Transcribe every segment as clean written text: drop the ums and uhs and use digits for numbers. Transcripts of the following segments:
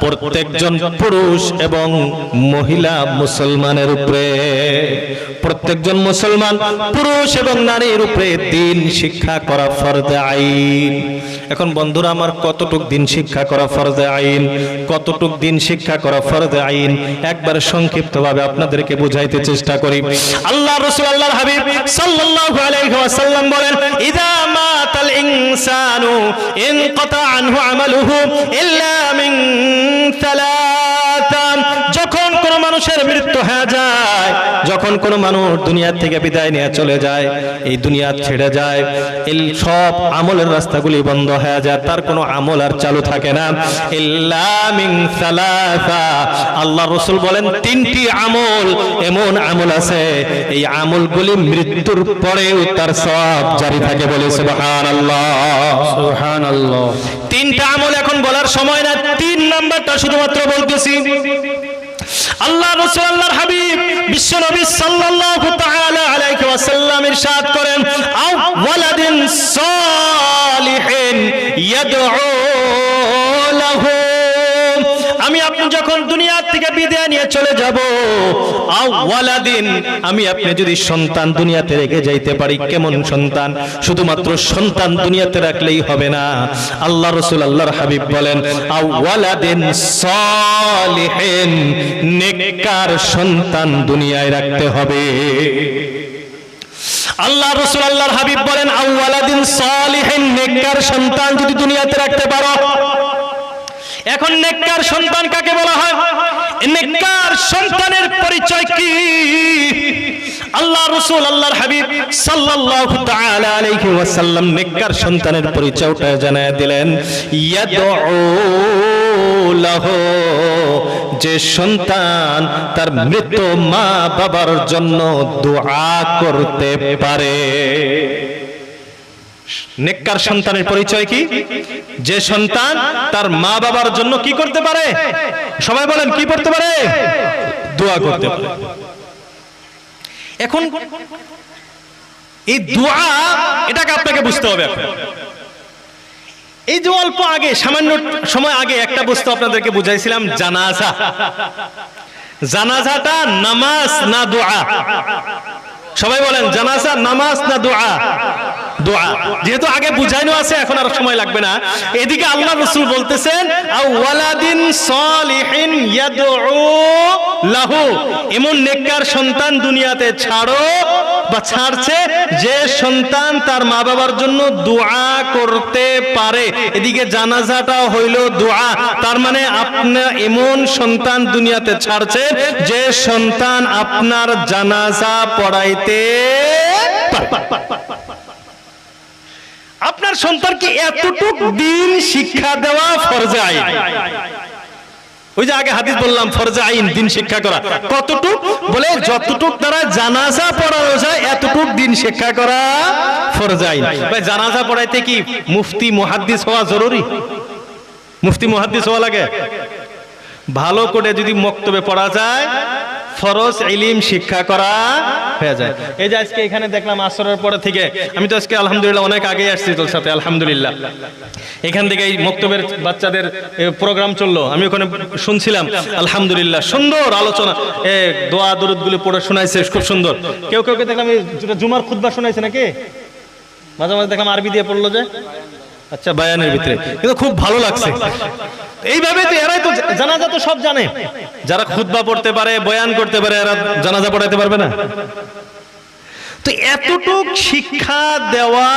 প্রত্যেকজন পুরুষ এবং মহিলা মুসলমানের উপরে, প্রত্যেকজন মুসলমান পুরুষ এবং নারীর উপরে দ্বীন শিক্ষা করা ফরজে আইন। এখন বন্ধুরা আমার, কতটুক দ্বীন শিক্ষা করা ফরজে আইন, কতটুক দ্বীন শিক্ষা করা ফরজে আইন, একবার সংক্ষিপ্তভাবে আপনাদেরকে বুঝাইতে চেষ্টা করি। আল্লাহ রাসূল আল্লাহর হাবিব সাল্লাল্লাহু আলাইহি ওয়াসাল্লাম বলেন, ইযা মাতাল ইনসানু ইনকাতা আনহু আমালুহু ইল্লা মিন সালাসা। যখন কোন মানুষের মৃত্যু হয়ে যায়, যখন কোন মানুষ দুনিয়া থেকে বিদায় নিয়ে চলে যায়, এই দুনিয়া ছেড়ে যায়, এই সব আমলের রাস্তাগুলি বন্ধ হয়ে যায়, তার কোনো আমল আর চালু থাকে না। ইল্লা মিন সালাসা, আল্লাহ রাসূল বলেন তিনটি আমল, এমন আমল আছে এই আমলগুলি মৃত্যুর পরেও তার সওয়াব জারি থাকে। বলে সুবহানাল্লাহ, সুবহানাল্লাহ। তিনটা আমল এখন বলার সময় না, তিন নাম্বারটা শুধুমাত্র বলতেছি। আল্লাহ রাসূল আল্লাহর হাবিব বিশ্ব নবী সাল্লাল্লাহু তাআলা আলাইহি ওয়াসাল্লাম ইরশাদ করেন, আও ওয়ালাদিন সালিহিন ইয়াদউ লাহু। আমি আপনি যখন দুনিয়া থেকে বিদায় নিয়ে চলে যাব, আও ওয়ালাদিন, আমি আপনি যদি সন্তান দুনিয়াতে রেখে যাইতে পারি। কেমন সন্তান? শুধুমাত্র সন্তান দুনিয়াতে রাখলেই হবে না, আল্লাহ রাসূল আল্লাহর হাবিব বলেন, আও ওয়ালাদিন সালিহিন, নেককার সন্তান দুনিয়ায় রাখতে হবে। আল্লাহ রাসূল আল্লাহর হাবিব বলেন, আও ওয়ালাদিন সালিহিন, নেককার সন্তান যদি দুনিয়াতে রাখতে পারো। এখন নেককার সন্তান কাকে বলা হয়? নেককার সন্তানের পরিচয় কি? আল্লাহ রাসূল আল্লাহর হাবিব সাল্লাল্লাহু তাআলা আলাইহি ওয়াসাল্লাম নেককার সন্তানের পরিচয়টা জানায় দিলেন, ইয়াদউ লাহু, যে সন্তান তার মৃত মা বাবার জন্য দোয়া করতে পারে। নেককার সন্তানের পরিচয় কি? যে সন্তান তার মা বাবার জন্য কি করতে পারে? সবাই বলেন, কি করতে পারে? দোয়া করতে পারে। এখন এই দোয়া, এটাকে আপনাকে বুঝতে হবে। এই যে অল্প আগে, সামান্য সময় আগে একটা বস্তু আপনাদেরকে বুঝাইছিলাম, জানাজা। জানাজাটা নামাজ না দোয়া? সবাই বলেন, জানাজা নামাজ না দোয়া? দোয়া। যেহেতু আগে বুঝাইনো আছে, এখন আর সময় লাগবে না। এদিকে আল্লাহ রাসূল বলতেছেন, আও ওয়ালাদিন সালিহিন ইয়াদউ লাহু, এমন নেককার সন্তান দুনিয়াতে ছাড়ো বা ছাড়ছে যে সন্তান তার মা বাবার জন্য দোয়া করতে পারে। এদিকে জানাজাটা হইল দোয়া। তার মানে আপনার এমন সন্তান দুনিয়াতে ছাড়ছে যে সন্তান আপনার জানাজা পড়াইতে পারে। আপনার সন্তানকে এতটুক দিন শিক্ষা দেওয়া ফরজে আইন। ওই যে আগে হাদিস বললাম, ফরজে আইন দিন শিক্ষা করা। কতটুক? বলে যতটুক দ্বারা জানাজা পড়ানো যায় এতটুক দিন শিক্ষা করা ফরজে আইন। ভাই, জানাজা পড়াইতে কি মুফতি মুহাদ্দিস হওয়া জরুরি? মুফতি মুহাদ্দিস হওয়া লাগে? ভালো করে যদি মক্তবে পড়া যায়, ফরজ ইলম শিক্ষা করা হয়ে যায়। এই যে আজকে এখানে দেখলাম আসরের পরে থেকে, আমি তো আজকে আলহামদুলিল্লাহ অনেক আগে আসছি তোর সাথে, আলহামদুলিল্লাহ। এখান থেকে এই মক্তবের বাচ্চাদের প্রোগ্রাম চললো, আমি ওখানে শুনছিলাম। আলহামদুলিল্লাহ, সুন্দর আলোচনা, দোয়া দরুদ গুলো পড়ে শোনাইছে, খুব সুন্দর। কেউ কেউ দেখলাম জুমার খুতবা শোনাইছে নাকি, মাঝে মাঝে দেখলাম আরবি দিয়ে পড়লো যে, আচ্ছা, বায়ানের ভিতরে, কিন্তু খুব ভালো লাগছে। এইভাবে তো এরাই তো জানাজা তো সব জানে। যারা খুতবা পড়তে পারে, বয়ান করতে পারে, এরা জানাজা পড়াইতে পারবে না? তো এতটুক শিক্ষা দেওয়া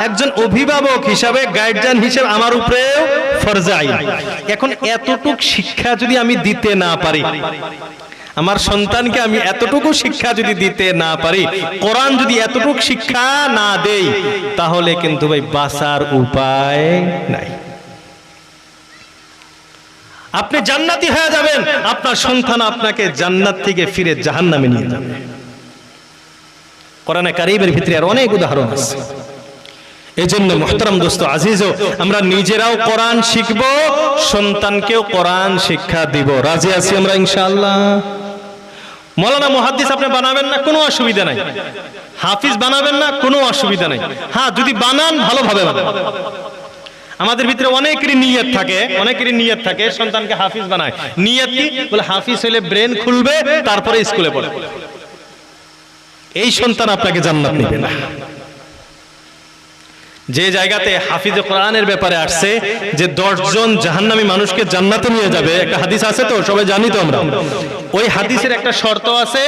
একজন অভিভাবক হিসাবে, গাইডলাইন হিসেবে আমার উপরে ফরজে আইন। এখন এতটুক শিক্ষা যদি আমি দিতে না পারি, আমার সন্তানকে আমি এতটুকু শিক্ষা যদি দিতে না পারি, কোরআন যদি এতটুকু শিক্ষা না দেই, তাহলে কিন্তু ভাই বাঁচার উপায় নাই। আপনি জান্নাতি হয়ে যাবেন, আপনার সন্তান আপনাকে জান্নাত থেকে ফিরে জাহান্নামে নিয়ে যাবে। কোরআনে কারীমের ভিতরে আর অনেক উদাহরণ আছে। এজন্য মুহতারাম দোস্ত আজিজও, আমরা নিজেরাও কোরআন শিখব, সন্তানকেও কোরআন শিক্ষা দিব। রাজি আছি আমরা ইনশাআল্লাহ? মৌলানা মুহাদ্দিস আপনি বানাবেন না, কোনো অসুবিধা নাই। হাফিজ বানাবেন না, কোনো অসুবিধা নাই। হ্যাঁ, যদি বানান ভালোভাবে বানান। আমাদের ভিতরে অনেকেরই নিয়ত থাকে সন্তানকে হাফিজ বানায়। নিয়ত কি? বলে হাফিজ হলে ব্রেন খুলবে, তারপরে স্কুলে পড়ে। এই সন্তান আপনাকে জান্নাত নেবে না। যে জায়গাতে হাফিজে কোরআনের ব্যাপারে আসছে যে 10 জন জাহান্নামী মানুষকে জান্নাতে নিয়ে যাবে, একটা হাদিস আছে তো, সবাই জানি তো আমরা। ওই হাদিসের একটা শর্ত আছে,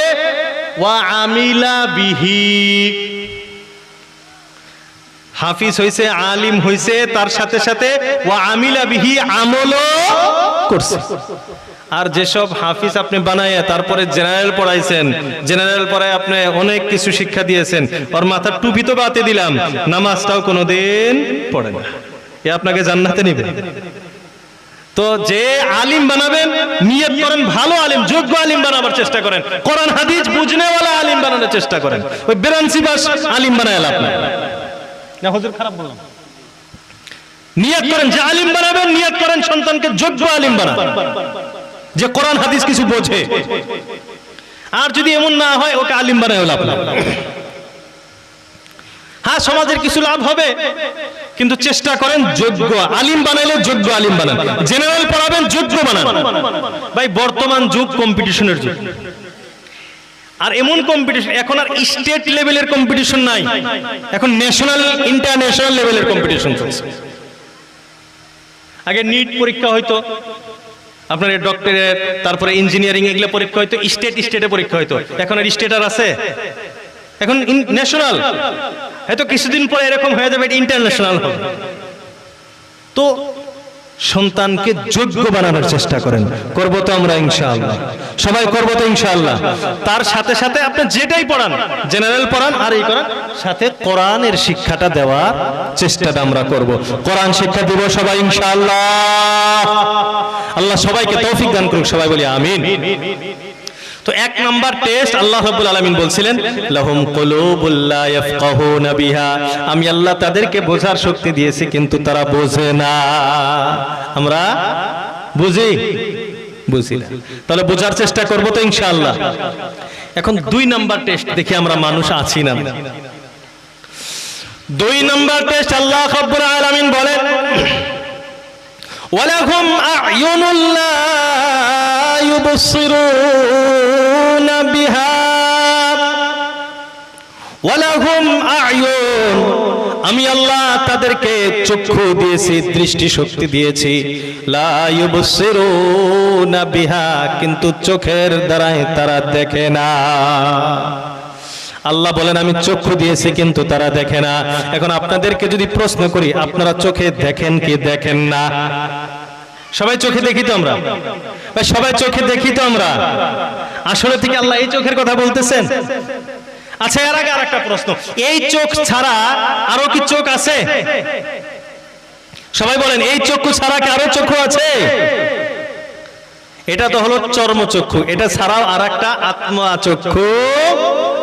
ওয়া আমিলা বিহি। হাফিজ হইছে, আলিম হইছে, তার সাথে সাথে ওয়া আমিলা বিহি, আমলও করছে। আর যেসব হাফিজ আপনি বানাইয়া তারপরে জেনারেল পড়াইছেন, জেনারেল পড়ায় আপনি অনেক কিছু শিক্ষা দিয়েছেন, ওর মাথার টুপি তো বাতে দিলাম, নামাজটাও কোনোদিন পড়ে না, এ আপনাকে জান্নাতে নিবে? তো যে আলিম বানাবেন, নিয়ত করেন ভালো আলিম, যোগ্য আলিম বানাবার চেষ্টা করেন, কোরআন হাদিস বুঝনেওয়ালা আলিম বানানোর চেষ্টা করেন। ওই বেরানসি বাস আলিম বানায় লাভ নাই। না হুজুর খারাপ বললাম? নিয়ত করেন যে আলিম বানাবেন, নিয়ত করেন সন্তানকে যোগ্য আলিম বানাবেন, যে কোরআন হাদিস কিছু বোঝে। আর যদি এমন না হয়, ওকে আলিম বানায় লাভ না। হ্যাঁ, সমাজের কিছু লাভ হবে, কিন্তু চেষ্টা করেন যোগ্য আলিম বানাইলে যোগ্য আলিম বানান। জেনারেল পড়াবেন, যোগ্য বানান। ভাই, বর্তমান যুগ কম্পিটিশনের যুগ। আর এমন কম্পিটিশন, এখন আর স্টেট লেভেলের কম্পিটিশন নাই, এখন ন্যাশনাল ইন্টারন্যাশনাল লেভেলের কম্পিটিশন চলছে। আগে নিট পরীক্ষা হইতো, আপনার ডক্টরের, তারপরে ইঞ্জিনিয়ারিং, এগুলো পরীক্ষা হইতো স্টেটে পরীক্ষা হইতো। এখন আর স্টেট আর আছে? এখন ন্যাশনাল। হয়তো কিছুদিন পরে এরকম হয়ে যাবে, ইন্টারন্যাশনাল হবে। তো সন্তানকে যোগ্য বানানোর চেষ্টা করেন। করবো তো আমরা ইনশাআল্লাহ, সবাই করবো তো ইনশাআল্লাহ। তার সাথে সাথে আপনি যেটাই পড়ান, জেনারেল পড়ান আর এই করান, সাথে কোরআনের শিক্ষাটা দেওয়ার চেষ্টাটা আমরা করব। কোরআন শিক্ষা দিব সবাই ইনশাআল্লাহ। আল্লাহ সবাইকে তৌফিক দান করুক, সবাই বলি আমিন। তো 1 নাম্বার টেস্ট আল্লাহ রাব্বুল আলামিন বলছিলেন, লাহুম কুলুবুল লা ইয়াফকাহুনা বিহা, আমি আল্লাহ তাদেরকে বোঝার শক্তি দিয়েছি কিন্তু তারা বোঝে না। আমরা বুঝি না, তাহলে বোঝার চেষ্টা করব তো ইনশাআল্লাহ। এখন 2 নাম্বার টেস্ট দেখি আমরা মানুষ আছি না। 2 নাম্বার টেস্ট আল্লাহ রাব্বুল আলামিন বলেন, ওয়ালাহুম আ'য়ুনুল লা ইউবসিরুনা বিহা ওয়ালাহুম আ'য়ুন, আমি আল্লাহ তাদেরকে চক্ষু দিয়েছি, দৃষ্টি শক্তি দিয়েছি, লা ইউবসিরুনা বিহা, কিন্তু চোখের দ্বারাই তারা দেখে না। আল্লাহ বলেন আমি চক্ষু দিয়েছি কিন্তু তারা দেখে না। এখন আপনাদেরকে যদি প্রশ্ন করি, আপনারা চোখে দেখেন কি দেখেন না? সবাই চোখে দেখি তো আমরা, ভাই সবাই চোখে দেখি তো আমরা। আসলে থেকে আল্লাহ এই চোখের কথা বলতেছেন? আচ্ছা, এর আগে আরেকটা প্রশ্ন, এই চোখ ছাড়া আরো কি চোখ আছে? সবাই বলেন, এই চক্ষু ছাড়া কি আরো চক্ষু আছে? এটা তো হলো চর্মচক্ষু, এটা ছাড়াও আরেকটা আত্মা চক্ষু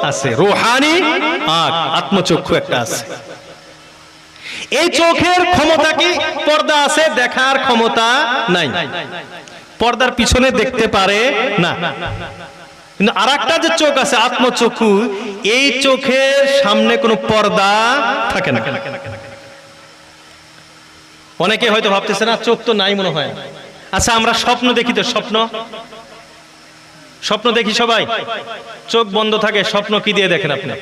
আছে, রূহানি আত্মচক্ষু একটা আছে। এই চোখের ক্ষমতা কি? পর্দা আছে, দেখার ক্ষমতা নাই, পর্দার পিছনে দেখতে পারে না। কিন্তু আরেকটা যে চোখ আছে, আত্মচক্ষু, এই চোখের সামনে কোনো পর্দা থাকে না। অনেকে হয়তো ভাবতেছে না চোখ তো নাই মনে হয়। আচ্ছা, আমরা স্বপ্ন দেখি তো, স্বপ্ন দেখি সবাই, চোখ বন্ধ থাকে, স্বপ্ন কি দিয়ে দেখেন আপনি?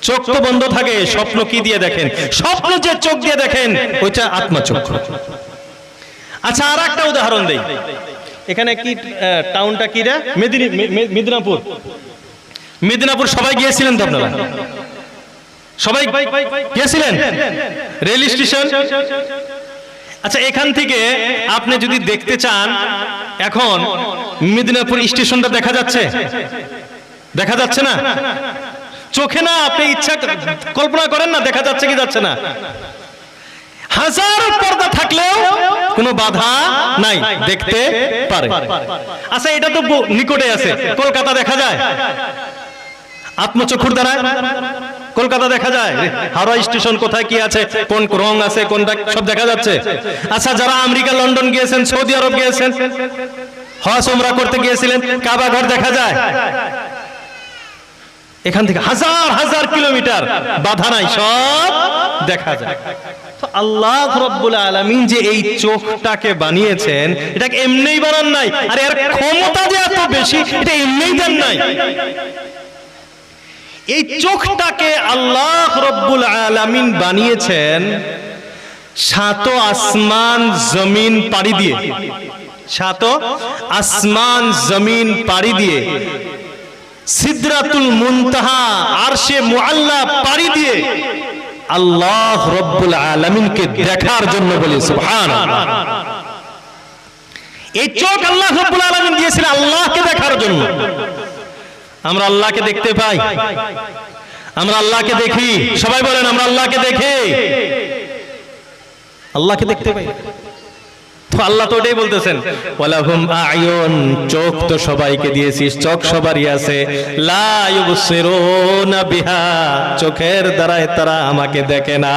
চোখ তো বন্ধ থাকে, স্বপ্ন কি দিয়ে দেখেন? স্বপ্ন যে চোখ দিয়ে দেখেন ওইটা আত্মচক্ষু। আচ্ছা, আর একটা উদাহরণ দেই। এখানে কি টাউনটা কি রে? মেদিনীপুর সবাই গিয়েছিলেন তো আপনারা? সবাই গিয়েছিলেন রেল স্টেশন? আচ্ছা, এখান থেকে আপনি যদি দেখতে চান, এখন মেদিনীপুর স্টেশনটা দেখা যাচ্ছে? দেখা যাচ্ছে না? চোখে না, আপনি ইচ্ছা কল্পনা করেন না দেখা যাচ্ছে কি যাচ্ছে না? হাজার পর্দা থাকলেও কোনো বাধা নাই, দেখতে পারে। আচ্ছা, এটা তো নিকটে আছে, কলকাতা দেখা যায় আত্মচক্ষুর দ্বারা? কলকাতা দেখা যায়, হাওড়া স্টেশন কোথায় কি আছে, কোন রং আছে, কোনটা, সব দেখা যাচ্ছে। আচ্ছা, যারা আমেরিকা, লন্ডন গিয়েছেন, সৌদি আরব গিয়েছেন, হজ উমরা করতে গিয়েছিলেন, কাবা ঘর দেখা যায়? এখান থেকে হাজার হাজার কিলোমিটার, বাধা নাই, সব দেখা যায়। তো আল্লাহ রাব্বুল আলামিন যে এই চোখটাকে বানিয়েছেন, এটাকে এমনিই বানান নাই, আর এর ক্ষমতা যে এত বেশি, এটা এমনিই দেন নাই। এই চোখটাকে আল্লাহ রাব্বুল আলামিন বানিয়েছেন সাত আসমান জমিন পাড়ি দিয়ে, সাত আসমান জমিন পাড়ি দিয়ে, সিদরাতুল মুনতাহা আরশে মুআল্লা পাড়ি দিয়ে আল্লাহ রাব্বুল আলামিনকে দেখার জন্য, বলি সুবহানাল্লাহ। এই চোখ আল্লাহ রাব্বুল আলামিন দিয়েছিলেন আল্লাহকে দেখার জন্য। আমরা আল্লাহকে দেখতে পাই, আমরা আল্লাহকে দেখি, সবাই বলেন আমরা আল্লাহকে দেখি, আল্লাহকে দেখতে পাই। তো আল্লাহ তো ওটাই বলতেছেন, ওয়ালাহুম আয়ুন, চোখ তো সবাইকে দিয়েছিস, চোখ সবারই আছে, লা ইউবসিরুনা বিহা, চোখের দ্বারায় তারা আমাকে দেখে না।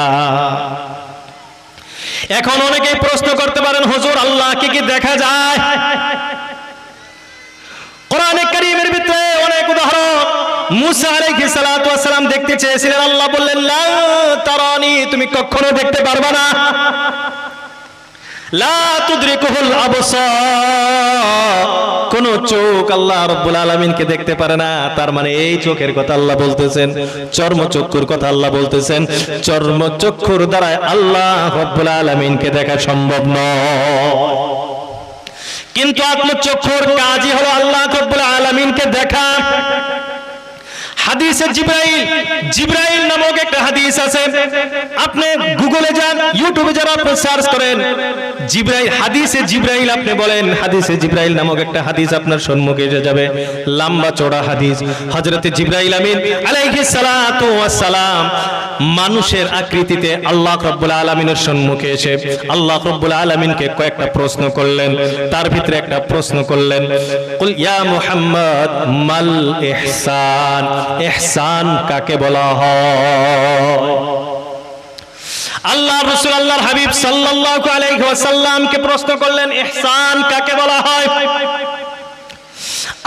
এখন অনেকেই প্রশ্ন করতে পারেন, হুজুর আল্লাহকে কি দেখা যায়? কোরআনে কারীমের ভিতরে অনেক উদাহরণ। মুসা আলাইহিস সালাতু ওয়াস সালাম দেখতে চেয়েছিলেন, আল্লাহ বললেন লা তারানি, তুমি কখনো দেখতে পারবে না। লা তুদরিকুহুল আবসার, কোন চোখ আল্লাহ রাব্বুল আলামিনকে দেখতে পারে না। তার মানে এই চোখের কথা আল্লাহ বলতেছেন, চর্মচক্ষুর কথা আল্লাহ বলতেছেন। চর্মচক্ষুর দ্বারা আল্লাহ রাব্বুল আলামিনকে দেখা সম্ভব নয়, কিন্তু আত্মচক্ষুর কাজই হলো আল্লাহ রাব্বুল আলামিনকে দেখা। হাদিসে জিবরাইল, জিবরাইল নামক একটা হাদিস আছে, আপনি গুগলে যান, ইউটিউবে যারা আপনি সার্চ করেন জিবরাইল, হাদিসে জিবরাইল আপনি বলেন, হাদিসে জিবরাইল নামক একটা হাদিস আপনার সম্মুখে এসে যাবে, লম্বা চওড়া হাদিস। হযরতে জিবরাইল আমিন আলাইহিস সালাতু ওয়াস সালাম মানুষের আকৃতিতে আল্লাহ রাব্বুল আলামিনের সম্মুখে এসে আল্লাহ রাব্বুল আলামিনকে কয়েকটা প্রশ্ন করলেন। তার ভিতরে একটা প্রশ্ন করলেন, কুল ইয়া মুহাম্মদ মাল ইহসান, ইহসান কাকে বলা হয়? আল্লাহ রাসূল আল্লাহর হাবিব সাল্লাল্লাহু আলাইহি ওয়াসাল্লামকে প্রশ্ন করলেন, ইহসান কাকে বলা হয়?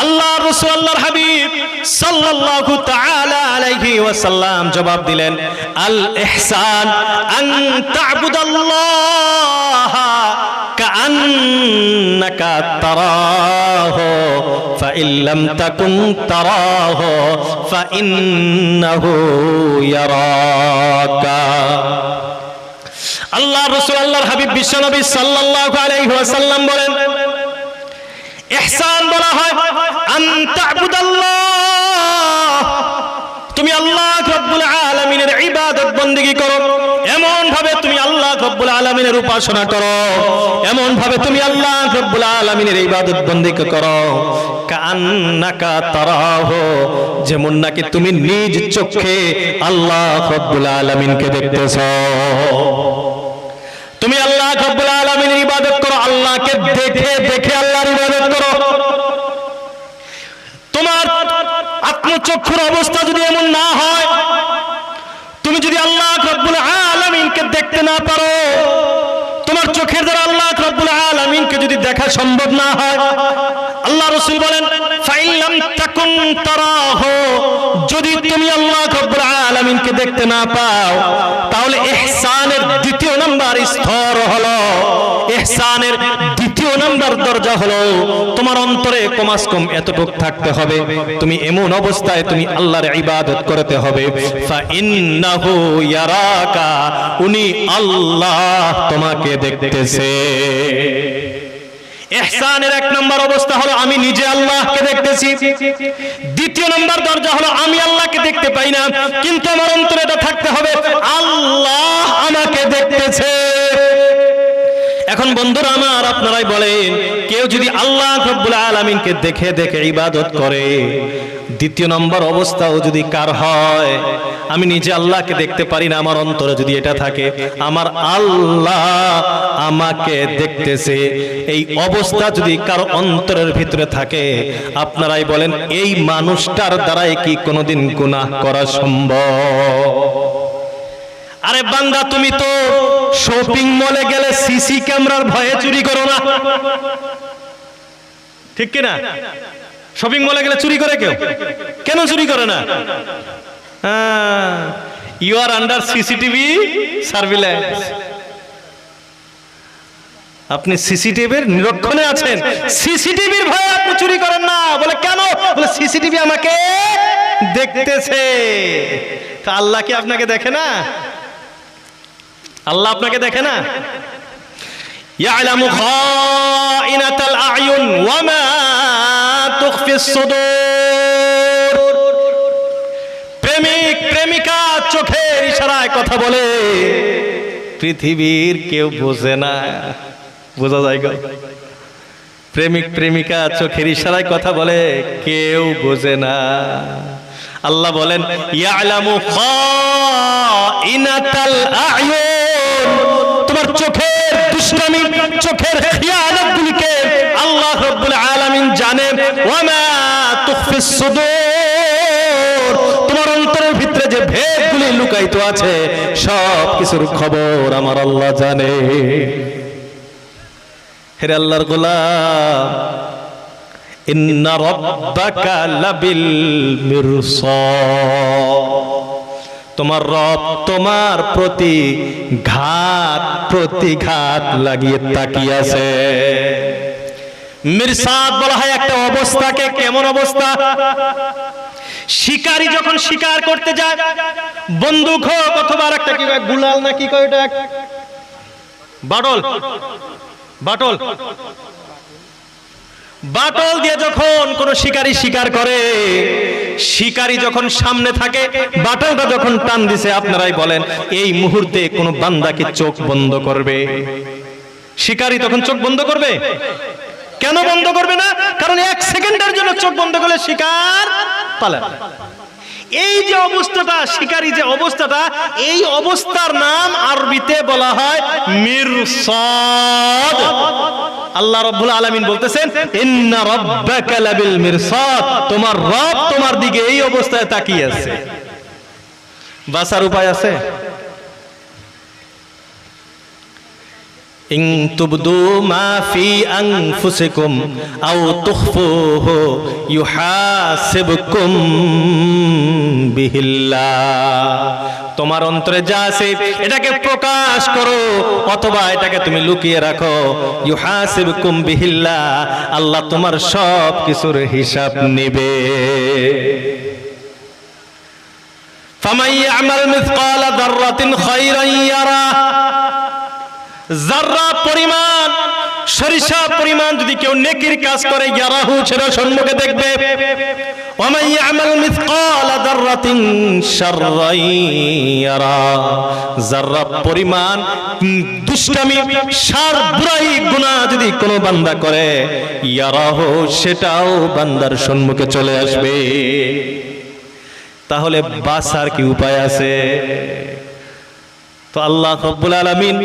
আল্লাহ রাসূল আল্লাহর হাবিব সাল্লাল্লাহু তাআলা আলাইহি ওয়াসাল্লাম জবাব দিলেন, আল ইহসান আন তা'বুদাল্লাহ কাআন্নাকা তারাহু ফাইন লাম তাকুন তারাহু ফাইন্নাহু ইয়ারাকা। আল্লাহ রাসূল আল্লাহর হাবিব বিশ্বনবী সাল্লাল্লাহু আলাইহি ওয়াসাল্লাম বলেন, ইহসান বলা হয় আন তা'বুদাল্লাহ, তুমি আল্লাহ রাব্বুল আলামিনের ইবাদত বندگی করো, এমন ভাবে তুমি আল্লাহ রাব্বুল আলামিনের উপাসনা করো, এমন ভাবে তুমি আল্লাহ রাব্বুল আলামিনের ইবাদত বندگی করো, কাআন্নাকা তারাহু, যেমন নাকি তুমি নিজ চোখে আল্লাহ রাব্বুল আলামিনকে দেখতেছো। তুমি আল্লাহ রাব্বুল আলামিনের ইবাদত করো, আল্লাহকে দেখে দেখে আল্লাহর ইবাদত করো। তোমার আত্মচক্ষুর অবস্থা যদি এমন না হয়, তুমি যদি আল্লাহ রাব্বুল আলামিনকে দেখতে না পারো, তোমার চোখের দ্বারা আল্লাহ রাব্বুল আলামিনকে যদি দেখা সম্ভব না হয়, আল্লাহ রাসূল বলেন ফাইন লাম তাকুন তারাহু, যদি তুমি আল্লাহ রাব্বুল আলামিনকে দেখতে না পাও, তাহলে ইহসানের দ্বিতীয় নাম্বার স্তর হলো, ইহসানের দ্বিতীয় নাম্বার দরজা হলো তোমার অন্তরে কমাস কম এতটুক থাকতে হবে, তুমি এমন অবস্থায় তুমি আল্লাহর ইবাদত করতে হবে, ফাইন্নাহু ইয়ারাকা, উনি আল্লাহ তোমাকে দেখতেছে। ইহসানের এক নম্বর অবস্থা হলো আমি নিজে আল্লাহকে দেখতেছি। দ্বিতীয় নম্বর দরজা হলো আমি আল্লাহকে দেখতে পাই না, কিন্তু আমার অন্তরে এটা থাকতে হবে আল্লাহ আমাকে দেখতেছে। এখন বন্ধুরা আমার, আপনারাই বলেন, কেউ যদি আল্লাহ রাব্বুল আলামিনকে দেখে দেখে ইবাদত করে, দ্বিতীয় নম্বর অবস্থাও যদি কার হয়, আমি নিজে আল্লাহকে দেখতে পারি না, আমার অন্তরে যদি এটা থাকে আমার আল্লাহ আমাকে দেখতেছে, এই অবস্থা যদি কার অন্তরের ভিতরে থাকে, আপনারাই বলেন এই মানুষটার দ্বারাই কি কোনোদিন গুনাহ করা সম্ভব? আরে বান্দা, তুমি তো শপিং মলে গেলে সিসি ক্যামেরার ভয়ে চুরি করো না, ঠিক কি না? শপিং মলে গেলে চুরি করে কেউ? কেন চুরি করে না? You are under CCTV surveillance. আপনি সিসিটিভির নিরীক্ষণে আছেন, সিসিটিভির ভয়ে আপনি চুরি করেন না। বলে কেন? বলে সিসিটিভি আমাকে দেখতেছে। আল্লাহ কি আপনাকে দেখে না? আল্লাহ আপনাকে দেখে না? ইয়ালামু খাইনাতাল আয়ুন ওয়া মা তুখফিস সুদূর। প্রেমিক প্রেমিকা চোখের ইশারায় কথা বলে, পৃথিবীর কেউ বোঝে না। বোঝা যায় গো? প্রেমিক প্রেমিকা চোখের ইশারায় কথা বলে, কেউ বোঝে না। আল্লাহ বলেন ইয়ালামু খাইনাতাল আয়ুন, তোমার চোখের দুষ্টামি, চোখের খিয়ানতগুলিকে আল্লাহ রাব্বুল আলামিন জানেন। ওয়া মা তুখফিস সুদূর, তোমার অন্তরের ভিতরে যে ভেদগুলি লুকায়িত আছে সব কিছুর খবর আমার আল্লাহ জানে। হে আল্লাহর গোলাম, ইন্না রাব্বাকা লাবিল মিরসাদ, তোমার রব তোমার প্রতি ঘাত প্রতিঘাত লাগিয়ে তাকিয়ে আছে। মিরসাদ বলা হয় একটা অবস্থাকে। কেমন অবস্থা? শিকারী যখন শিকার করতে যায়, বন্দুক হোক অথবা একটা কি গুলাল না কি কয়, ওটা বাটল, বাটল, বাটল দিয়ে যখন কোন শিকারী শিকার করে, শিকারী যখন সামনে থাকে, বাটলটা যখন টান দিছে, আপনারাই বলেন এই মুহূর্তে কোন বান্দা কি চোখ বন্ধ করবে? শিকারী তখন চোখ বন্ধ করবে? কেন বন্ধ করবে না? কারণ এক সেকেন্ডের জন্য চোখ বন্ধ করলে শিকার পালায়। এই যে অবস্থাটা, শিকারী যে অবস্থাটা, এই অবস্থার নাম আরবিতে বলা হয় মিরসাদ। আল্লাহ রাব্বুল আলামিন বলতেছেন ইন্না রাব্বাকা লাবিল মিরসাদ, তোমার রব তোমার দিকে এই অবস্থায় তাকিয়ে আছে। বাঁচার উপায় আছে? ইন তুবদু মা ফি আনফুসিকুম আও তুখফুহু ইউহাসিবকুম বিহিল্লাহ, তোমার অন্তরে যা আছে এটাকে প্রকাশ করো অথবা এটাকে তুমি লুকিয়ে রাখো। ইউহাসিবকুম বিহিল্লাহ, আল্লাহ তোমার সব কিছুর হিসাব নেবে। ফামান ইয়ামাল মিসকালা যাররাতিন খায়রান ইয়ারা, যাররা পরিমাণ, সরিষা পরিমাণ যদি কেউ নেকির কাজ করে, ইয়ারাহু, সেটা সম্মুখে দেখবে। ওয়া মান ইয়ামাল মিসকালা যাররাতিন শাররান ইয়ারা, যাররা পরিমাণ দুষ্টামি, শার, বুরাই, গুনাহ যদি কোনো বান্দা করে, ইয়ারাহু, সেটাও বান্দার সম্মুখে চলে আসবে। তাহলে বাঁচার কি উপায় আছে? তো আল্লাহ রাব্বুল আলামিন,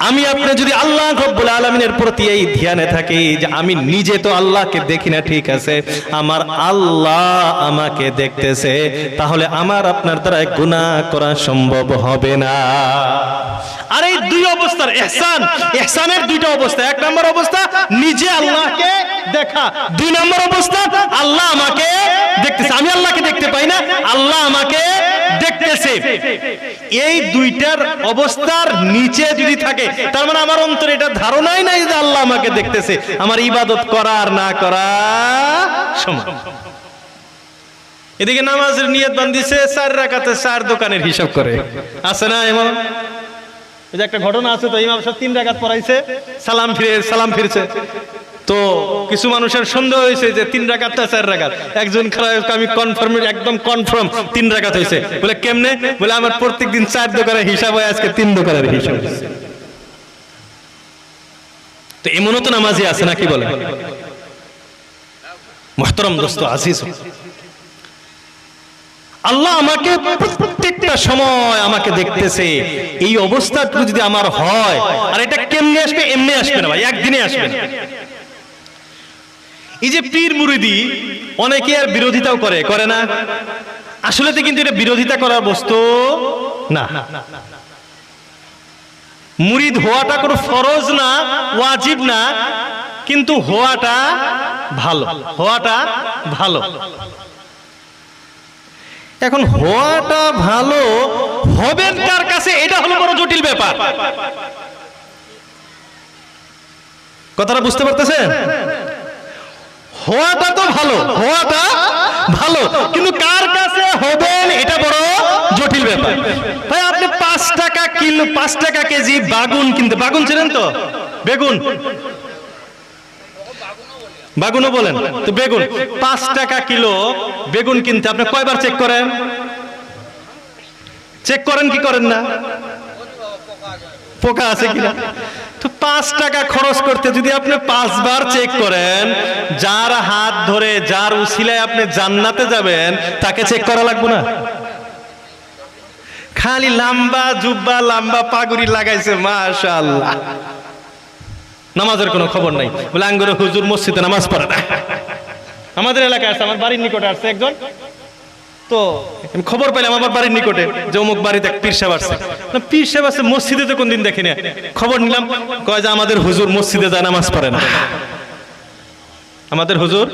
আমি আপনি যদি আল্লাহ রাব্বুল আলামিনের প্রতি এই ধ্যানে থাকি যে আমি নিজে তো আল্লাহকে দেখি না, ঠিক আছে, আমার আল্লাহ আমাকে দেখতেছে, তাহলে আমার আপনার দ্বারা গুনাহ করা সম্ভব হবে না। আর এই দুই অবস্থার ইহসান, ইহসানের দুইটা অবস্থা। এক নম্বর অবস্থা নিজে আল্লাহকে দেখা, দুই নম্বর অবস্থা আল্লাহ আমাকে দেখতেছে। আমি আল্লাহকে দেখতে পাই না, আল্লাহ আমাকে দেখতেছে। এই দুইটার অবস্থার নিচে যদি থাকে, তার মানে আমার অন্তরে এটা ধারণাই নাই যে আল্লাহ আমাকে দেখতেছে, আমার ইবাদত করা আর না করা সমান। এদিকে নামাজের নিয়ত বান্ধিছে, 4 রাকাতে 4 দোকানের হিসাব করে, আছে না এমন? এই যে একটা ঘটনা আছে তো, ইমাম সাহেব 3 রাকাত পড়াইছে, সালাম ফিরছে, তো কিছু মানুষের সন্দেহ হয়েছে যে 3 রাকাতটা 4 রাকাত। একজন খারাপ, আমি কনফার্ম, একদম কনফার্ম 3 রাকাত হয়েছে। বলে কেমনে? বলে আমার প্রত্যেকদিন 4 দোকানের হিসাব হয়, আজকে 3 দোকানের হিসাব। তো এমনও তো নামাজি আছে নাকি? বলে মুহতারাম দোস্ত আজিজ, আল্লাহ আমাকে প্রত্যেকটা সময় আমাকে দেখতেছে। এই অবস্থাটুকু যদি আমার হয়, আর এটা কেমনে আসবে? এমনি আসবে না ভাই, একদিনে আসবে না। এই যে পীর মুরিদি, অনেকে আর বিরোধিতাও করে না? আসলে তো কিন্তু এটা বিরোধিতা করার বস্তু না। মুরিদ হওয়াটা কোনো ফরজ না, ওয়াজিব না, কিন্তু হওয়াটা ভালো, হওয়াটা ভালো। এখন হওয়াটা ভালো হবেন কার কাছে, এটা হলো বড় জটিল ব্যাপার। কথাটা বুঝতে পারতেছেন? হওয়াটা তো ভালো, হওয়াটা ভালো, কিন্তু কার কাছে হবেন এটা বড় জটিল ব্যাপার। ভাই আপনি 5 টাকা কিলো, 5 টাকা কেজি বাগুন কিনতে, বাগুন চেনেন তো? বেগুন, বাগুনও বলেন তো, বেগুন 5 টাকা কিলো বেগুন কিনতে আপনি কয়বার চেক করেন? চেক করেন কি করেন না? পোকা আছে কিনা। তো 5 টাকা খরচ করতে যদি আপনি 5 বার চেক করেন, যার হাত ধরে, যার উসিলায় আপনি জান্নাতে যাবেন, তাকে চেক করা লাগবে না? খালি লম্বা জুব্বা, লম্বা পাগুড়ি লাগাইছে, মাশাআল্লাহ, নামাজের কোনো খবর নাই, বলে আঙ্গুরে হুজুর মসজিদে নামাজ পড়ে না। আমাদের এলাকায় আছে, আমার বাড়ির নিকটে আসছে একজন, তো আমি খবর পেলাম আমার বাড়ির নিকটে যে অমুক বাড়িতে এক পীর সাহেব আসছে। পীর সাহেব আসছে, মসজিদে তো কোনদিন দেখি না, খবর নিলাম, কয় যে আমাদের হুজুর মসজিদে যায় নামাজ পড়ে না, আমাদের হুজুর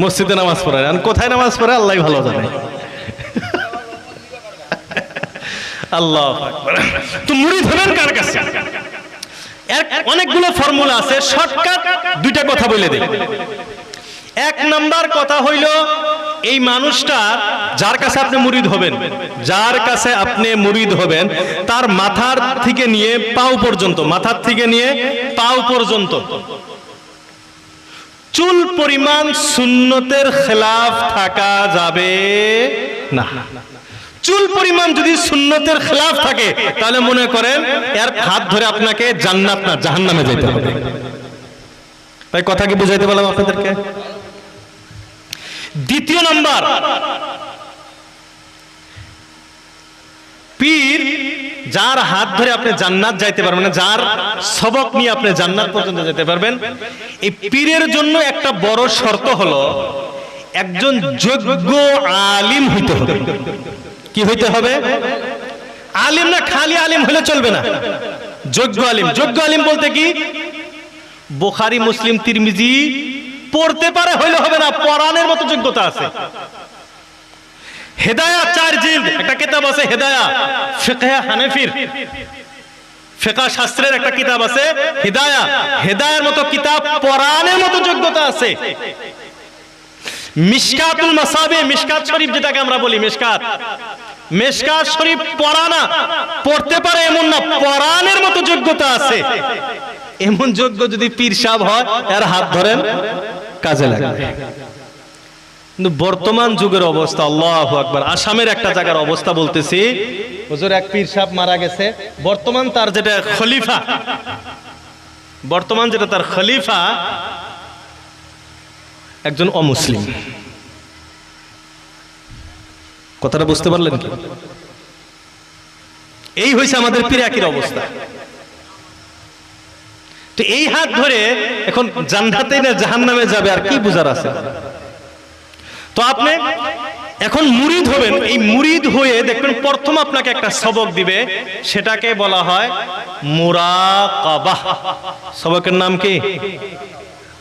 মসজিদে নামাজ পড়ে না। কোথায় নামাজ পড়ে আল্লাহ ভালো জানে। আল্লাহু আকবার। তো মুরিদ হবেন কার কাছে? এর অনেকগুলো ফর্মুলা আছে, শর্টকাট দুইটা কথা বলে দেই। 1 নাম্বার কথা হইল, এই মানুষটা যার কাছে আপনি মুরিদ হবেন, যার কাছে আপনি মুরিদ হবেন, তার মাথার থেকে নিয়ে পাও পর্যন্ত, মাথার থেকে নিয়ে পাও পর্যন্ত চুল পরিমাণ সুন্নতের খেলাফ থাকা যাবে না। চুল পরিমাণ যদি সুন্নতের খেলাফ থাকে, তাহলে মনে করেন এর হাত ধরে আপনাকে জান্নাত না জাহান্নামে যেতে হবে। তাই কথা কি বুঝাইতে পারলাম আপনাদেরকে? দ্বিতীয় নাম্বার, পীর যার হাত ধরে আপনি জান্নাত যাইতে পারবেন, যার সবক নিয়ে আপনি জান্নাত পর্যন্ত যেতে পারবেন, এই পীরের জন্য একটা বড় শর্ত হলো একজন যোগ্য আলিম হইতে হবে। কি হইতে হবে? আলিম না, খালি আলিম হলে চলবে না, যোগ্য আলিম। যোগ্য আলিম বলতে কি? বুখারী, মুসলিম, তিরমিজি পড়তে পারে হইলে হবে না, পড়ানোর মতো যোগ্যতা আছে। হেদায়া 4 জিলদ একটা কিতাব আছে, হেদায়া ফিকহ হানাফির, ফিকহ শাস্ত্রের একটা কিতাব আছে হেদায়া, হেদায়ার মতো কিতাব পড়ানোর মতো যোগ্যতা আছে। মিশকাতুল মাসাবি, মিশকাত শরীফ যেটাকে আমরা বলি মিশকাত, মিশকাত শরীফ পড়ানা, পড়তে পারে এমন না, পড়ানোর মতো যোগ্যতা আছে। এমন যোগ্য যদি পীর সাহেব হয়, এর হাত ধরেন, কাজে লাগবে। কিন্তু বর্তমান যুগের অবস্থা, আল্লাহু আকবার, আসামের একটা জায়গার অবস্থা বলতেছি, হুজুর এক পীর সাহেব মারা গেছে, বর্তমান তার যেটা খলিফা, বর্তমান যেটা তার খলিফা একজন অমুসলিম। কথাটা বুঝতে পারলেন কি? এই হইছে আমাদের পীর একই অবস্থা। তো এই হাত ধরে এখন জান্নাতে না জাহান্নামে যাবে, আর কি বুঝার আছে? তো আপনি এখন মুরিদ হবেন, এই মুরিদ হয়ে দেখবেন প্রথম আপনাকে একটা সবক দিবে, সেটাকে বলা হয় মুরাকাবাহ। সবকের নাম কি?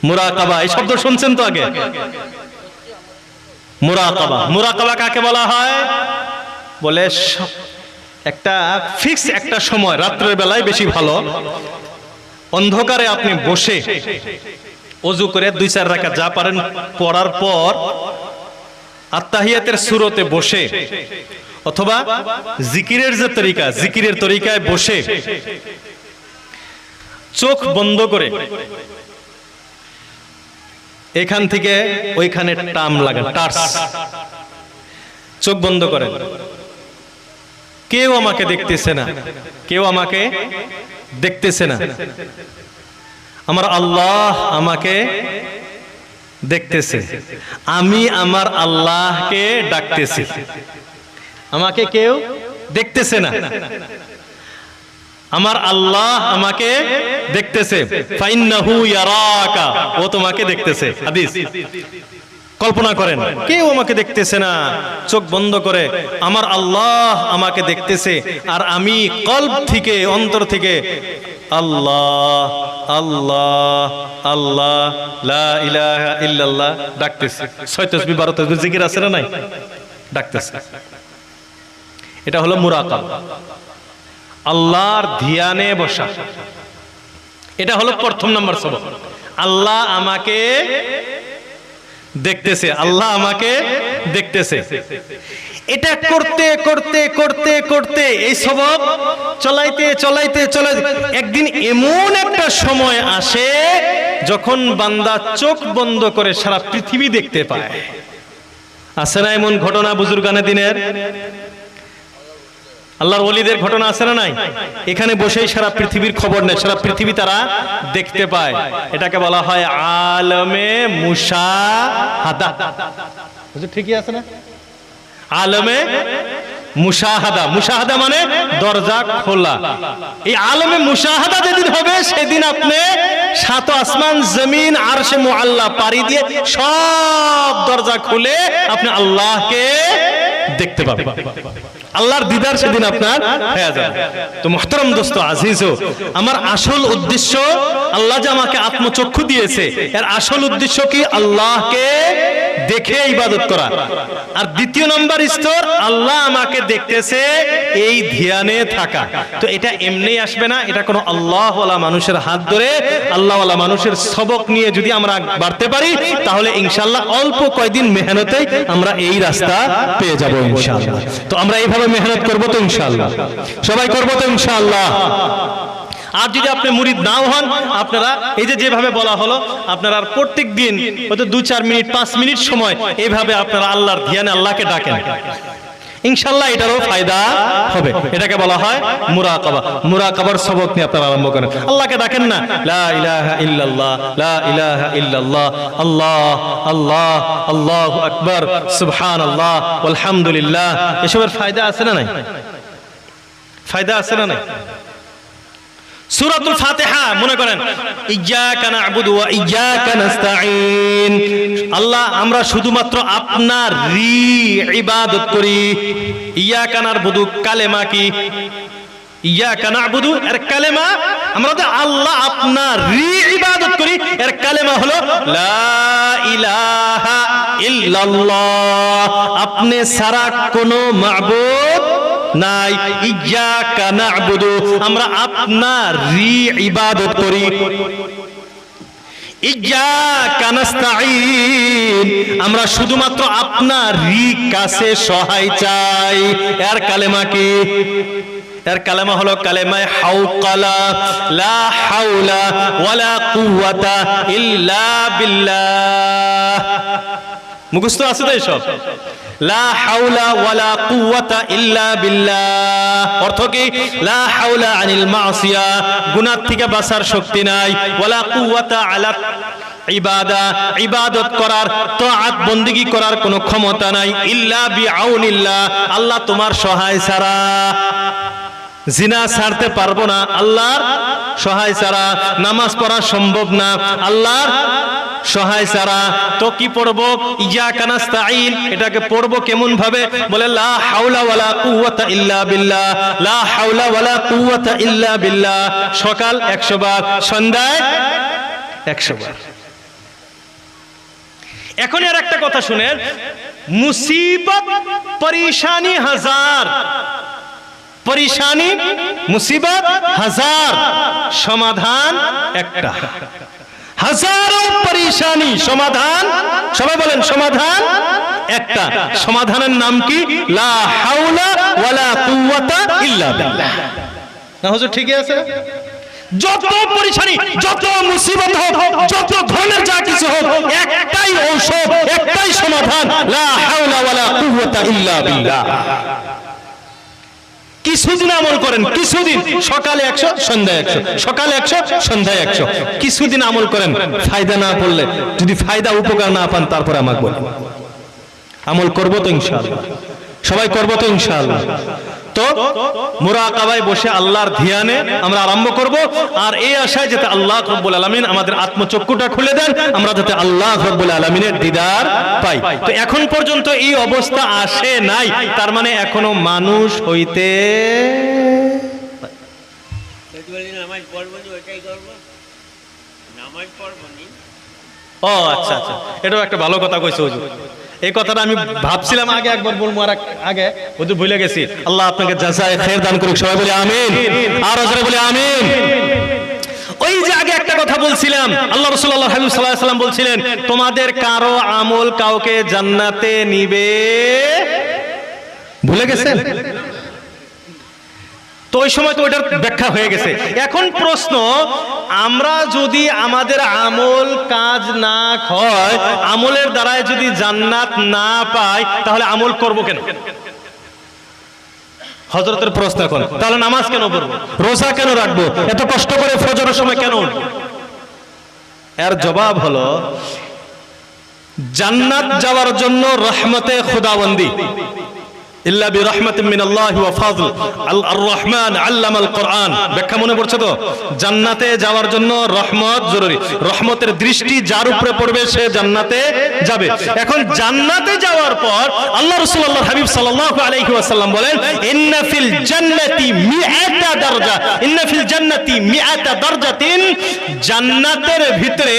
মুরাকাবা। এই শব্দ শুনছেন তো আগে? মুরাকাবা। মুরাকাবা কাকে বলা হয়? বলে একটা ফিক্স একটা সময়, রাত্রের বেলায় বেশি ভালো, অন্ধকারে আপনি বসে ওযু করে 2-4 রাকাত যা পারেন পড়ার পর আত্তাহিয়াতের সূরতে বসে, অথবা জিকিরের যে তরিকা, জিকিরের তরিকায় বসে চোখ বন্ধ করে এখান থেকে ওইখানে টাম লাগা, টার্স, চোখ বন্ধ করেন। কেউ আমাকে দেখতেছে না, কেউ আমাকে দেখতেছে না, আমার আল্লাহ আমাকে দেখতেছে, আমি আমার আল্লাহকে ডাকতেছি, আমাকে কেউ দেখতেছে না, আমার আল্লাহ আমাকে দেখতেছে, ফাইন্নাহু ইয়ারাকা, ও তোমাকে দেখতেছে। হাদিস। কল্পনা করেন কেউ আমাকে দেখতেছে না, চোখ বন্ধ করে আমার আল্লাহ আমাকে দেখতেছে, আর আমি কলব থেকে, অন্তর থেকে আল্লাহ আল্লাহ আল্লাহ লা ইলাহা ইল্লাল্লাহ ডাকতেছি। 6 তাসবিহ 12 তাসবিহ জিকির আছে না নাই? ডাকতেছে। এটা হলো মুরাকাবা, আল্লাহর ধ্যানে বসা। এটা হলো প্রথম নাম্বার সবক। আল্লাহ আমাকে দেখতেছে, আল্লাহ আমাকে দেখতেছে। এটা করতে করতে করতে করতে এই সবক চলাইতে চলাইতে চলাইতে একদিন এমন একটা সময় আসে যখন বান্দা চোখ বন্ধ করে সারা পৃথিবী দেখতে পায়। আছে না এমন ঘটনা বুজুর্গানে দিনের? আল্লাহর ওলিদের ঘটনা আছে না নাই? এখানে বসেই সারা পৃথিবীর খবর নেয়, সারা পৃথিবী তারা দেখতে পায়। এটাকে বলা হয় আলমে মুশাহাদা। ঠিকই আছে না? আলমে মুশাহাদা। মুশাহাদা মানে দরজা খোলা। এই আলমে মুশাহাদা যেদিন হবে সেদিন আপনি 7 আসমান জমিন আরশে মুআল্লা পাড়ি দিয়ে সব দরজা খুলে আপনি আল্লাহকে দেখতে পাবেন। আল্লাহর দিদার সেদিন আপনার হয়ে যাবে। তো মুহতারাম দোস্ত আজিজো, আমার আসল উদ্দেশ্য, আল্লাহ যে আমাকে আত্মচক্ষু দিয়েছে এর আসল উদ্দেশ্য কি? আল্লাহকে দেখে ইবাদত করা। আর দ্বিতীয় নম্বর স্তর, আল্লাহ আমাকে দেখতেছে এই ধ্যানে থাকা। তো এটা এমনি আসবে না, এটা কোনো আল্লাহওয়ালা মানুষের হাত ধরে, আল্লাহওয়ালা মানুষের সবক নিয়ে যদি আমরা বাড়তে পারি তাহলে ইনশাআল্লাহ অল্প কয়েকদিন মেহনতে আমরা এই রাস্তা পেয়ে যাব ইনশাআল্লাহ। তো আমরা এইভাবে মেহনত করব তো ইনশাআল্লাহ, সবাই করব তো ইনশাআল্লাহ। আর যদি আপনি মুরিদ নাও হন, আপনারা এই যে যেভাবে বলা হলো, আপনারা প্রত্যেক দিন হয়তো 2-4 মিনিট 5 মিনিট সময় এইভাবে আপনারা আল্লাহর ধ্যানে আল্লাহকে ডাকেন, ইনশাআল্লাহ এটারও ফায়দা হবে। এটাকে বলা হয় মুরাকাবা। মুরাকাবার সবক নিয়ে আপনারা আরম্ভ করেন, আল্লাহকে ডাকেন না, লা ইলাহা ইল্লাল্লাহ লা ইলাহা ইল্লাল্লাহ আল্লাহ আল্লাহ আল্লাহু আকবার সুবহানাল্লাহ আলহামদুলিল্লাহ। এসবের ফায়দা আছে না নাই? ফায়দা আছে না নাই? সূরাতুল ফাতিহা মনে করেন, ইয়্যাকা না'বুদু ওয়া ইয়্যাকা নাস্তাঈন, আল্লাহ আমরা শুধুমাত্র আপনারই ইবাদত করি। ইয়্যাকা না'বুদু কালেমা কি? ইয়্যাকা না'বুদু এর কালেমা, আমরা তো আল্লাহ আপনারই ইবাদত করি, এর কালেমা হলো লা ইলাহা ইল্লাল্লাহ, আপনি ছাড়া কোনো মাবুদ নাই। ইয়্যাকা না'বুদু, আমরা আপনারই ইবাদত করি। ইয়্যাকা নাস্তাঈন, আমরা শুধুমাত্র আপনারই কাছে সহায় চাই। এর কালেমা কি? এর কালেমা হলো কালেমায়ে হাওকালা, লা হাওলা ওয়ালা কুওয়াতা ইল্লা বিল্লাহ। মুখস্থ আছে তো এসব? লা হাওলা ওয়ালা কুওয়াতা ইল্লা বিল্লাহ অর্থ কি? লা হাওলা আনিল মাসিয়া, গুনাহ থেকে বাঁচার শক্তি নাই, ওয়ালা কুওয়াতা আলা ইবাদা, ইবাদত করার, তাআত বন্দেগী করার কোনো ক্ষমতা নাই, ইল্লা বিআউনিল্লাহ, আল্লাহ তোমার সহায় ছাড়া। জিনা ছাড়তে পারবো না আল্লাহর সহায় ছাড়া, নামাজ পড়া সম্ভব না আল্লাহর সহায় ছাড়া। তো কি পড়বো? ইয়্যাকা নাস্তাঈন, এটাকে পড়বো কেমন ভাবে? বলে লা হাওলা ওয়ালা কুওয়াতা ইল্লা বিল্লাহ, লা হাওলা ওয়ালা কুওয়াতা ইল্লা বিল্লাহ। সকাল 100 বার, সন্ধ্যায় 100 বার। এখন আর একটা কথা শুনেন, মুসিবত পরেশানি হাজার, পরেশানি মুসিবত হাজার, সমাধান একটা। হাজারো পরেশানি, সমাধান, সবাই বলেন সমাধান একটা। সমাধানের নাম কি? লা হাওলা ওয়ালা কুওয়াতা ইল্লা বিল্লাহ। না হুজুর ঠিকই আছে? যত পরেশানি, যত মুসিবত হোক, যত ধরনের যা কিছু হোক, একটাই ঔষধ, একটাই সমাধান, লা হাওলা ওয়ালা কুওয়াতা ইল্লা বিল্লাহ। কিছুদিন আমল করেন, কিছুদিন, সকালে 100 সন্ধ্যায় 100, সকালে 100 সন্ধ্যায় 100, কিছুদিন আমল করেন। ফায়দা না পড়লে, যদি ফায়দা উপকার না পান, তারপরে আমাকে বলেন। আমল করবো তো ইনশাআল্লাহ, সবাই করবো তো ইনশাআল্লাহ। তো মুরাকাবায় বসে আল্লাহর ধ্যানে আমরা আরম্ভ করব, আর এই আশায় যাতে আল্লাহ রাব্বুল আলামিন আমাদের আত্মচক্ষুটা খুলে দেন, আমরা যাতে আল্লাহ রাব্বুল আলামিনের দিদার পাই। তো এখন পর্যন্ত এই অবস্থা আসে নাই, তার মানে এখনো মানুষ হইতে ও আচ্ছা আচ্ছা, এটাও একটা ভালো কথা কইছে হুজুর। এই কথাটা আমি ভাবছিলাম আগে একবার বলবো, আর আগে হুজুর ভুলে গেছি। আল্লাহ আপনাকে জাযায়ে খায়ের দান করুক, সবাই বলি আমিন, আর জোরে বলি আমিন। ওই যে আগে একটা কথা বলছিলাম, আল্লাহ রাসূলুল্লাহ সাল্লাল্লাহু আলাইহি ওয়াসাল্লাম বলছিলেন তোমাদের কারো আমল কাউকে জান্নাতে নিবে, ভুলে গেছেন? তো ওই সময় তো ওটার ব্যাখ্যা হয়ে গেছে। এখন প্রশ্ন, আমরা যদি আমাদের আমল কাজ না হয়, আমলের দ্বারাই যদি জান্নাত না পাই, তাহলে আমল করব কেন? হযরতের প্রশ্ন এখন, তাহলে নামাজ কেন পড়বো, রোজা কেন রাখবো, এত কষ্ট করে ফজরের সময় কেন উঠবো? এর জবাব হলো, জান্নাত যাওয়ার জন্য রহমতে খুদাবন্দি, ইল্লা বিরহমাতিন মিনাল্লাহি ওয়া ফাযল, আর রহমান আল্লামাল কোরআন, ব্যাখ্যা মনে পড়ছে তো? জান্নাতে যাওয়ার জন্য রহমত জরুরি, রহমতের দৃষ্টি যার উপরে পড়বে সে জান্নাতে যাবে। এখন জান্নাতে যাওয়ার পর আল্লাহ রাসূলুল্লাহ হাবিব সাল্লাল্লাহু আলাইহি ওয়াসাল্লাম বলেন ইন্না ফিল জান্নাতি মিআতা দারজা, ইন্না ফিল জান্নাতি মিআতা দারজাতিন, জান্নাতের ভিতরে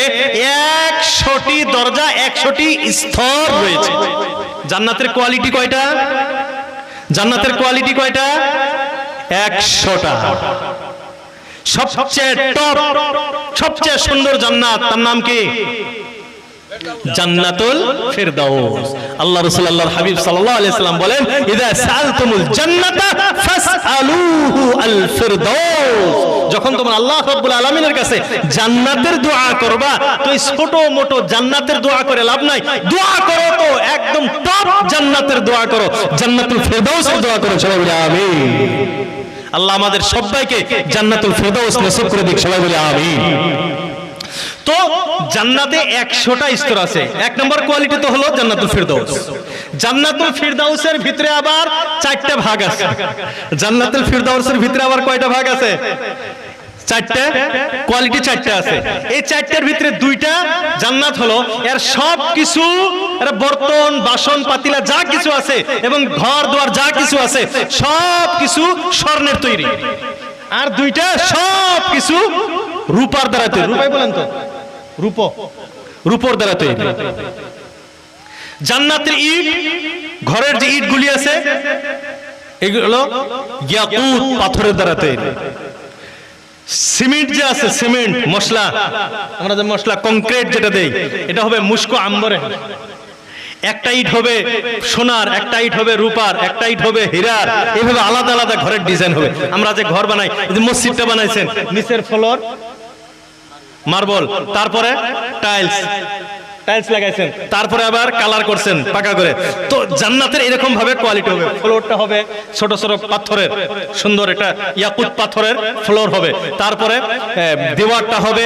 100টি দরজা, 100টি স্তর রয়েছে। জান্নাতের কোয়ালিটি কয়টা? জান্নাতের কোয়ালিটি কয়টা? 100টা। সবচেয়ে টপ, সবচেয়ে সুন্দর জান্নাত, তার নাম কি? জান্নাতুল ফিরদাউস। আল্লাহ রাসূল আল্লাহর হাবিব সাল্লাল্লাহু আলাইহি সাল্লাম বলেন ইযা সাআলতুমুল জান্নাতা ফাসআলুহু আল ফিরদাউস, যখন তোমরা আল্লাহ রাব্বুল আলামিনের কাছে জান্নাতের দোয়া করবা, তো এই ছোট মোটো জান্নাতের দোয়া করে লাভ নাই, দোয়া করো তো একদম টপ জান্নাতের দোয়া করো, জান্নাতুল ফিরদাউসের দোয়া করো। সবাই বলি আমিন। আল্লাহ আমাদের সবাইকে জান্নাতুল ফিরদাউস নসিব করে দিক, সবাই বলি আমিন। তো জান্নাতে 100টা স্তর আছে। এক নম্বর কোয়ালিটি তো হলো জান্নাতুল ফিরদাউস। জান্নাতুল ফিরদাউসের ভিতরে আবার 4টা ভাগ আছে। জান্নাতুল ফিরদাউসের ভিতরে আবার কয়টা ভাগ আছে? 4টা কোয়ালিটি, 4টা আছে। এই 4টার ভিতরে 2টা জান্নাত হলো এর সব কিছু, এর বর্তন বাসন পাতিলা যা কিছু আছে এবং ঘর দুয়ার যা কিছু আছে সব কিছু স্বর্ণের তৈরি, আর 2টা সব কিছু রূপার দ্বারা তৈরি। রূপাই বলেন তো, রূপর দ্বারা তৈরি। জান্নাতের ইট, ঘরের যে ইটগুলি আছে এগুলো ইয়াকুত পাথরের দ্বারা তৈরি। সিমেন্ট যে আছে, সিমেন্ট মশলা, আমরা যে মশলা কংক্রিট যেটা দেই, এটা হবে মুস্কো আম্বরে। একটা ইট হবে সোনার, একটা ইট হবে রূপার, একটা ইট হবে হীরার, এইভাবে আলাদা আলাদা ঘরের ডিজাইন হবে। আমরা যে ঘর বানাই, যে মসজিদটা বানাইছেন, নিচের ফ্লোর মার্বল, তারপরে টাইলস লাগাইছেন, তারপরে আবার কালার করছেন পাকা করে। তো জান্নাতের এরকম ভাবে কোয়ালিটি হবে। ফ্লোরটা হবে ছোট ছোট পাথরের, সুন্দর একটা ইয়াকুত পাথরের ফ্লোর হবে। তারপরে দেওয়ারটা হবে